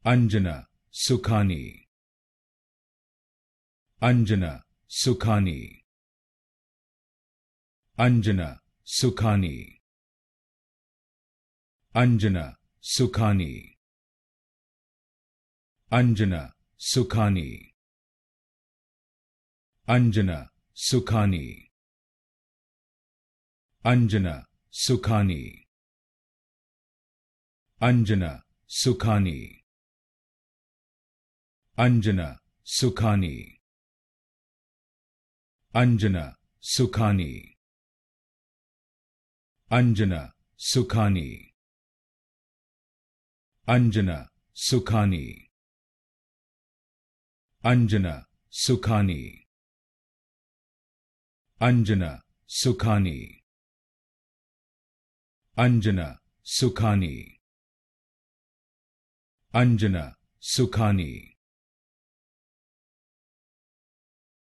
Anjana Sukhani. Anjana Sukhani. Anjana Sukhani. Anjana Sukhani. Anjana Sukhani. Anjana Sukhani. Anjana Sukhani. Anjana Sukhani. Anjana Sukhani. Anjana Sukhani. Anjana Sukhani. Anjana Sukhani. Anjana Sukhani. Anjana Sukhani. Anjana Sukhani. Anjana Sukhani.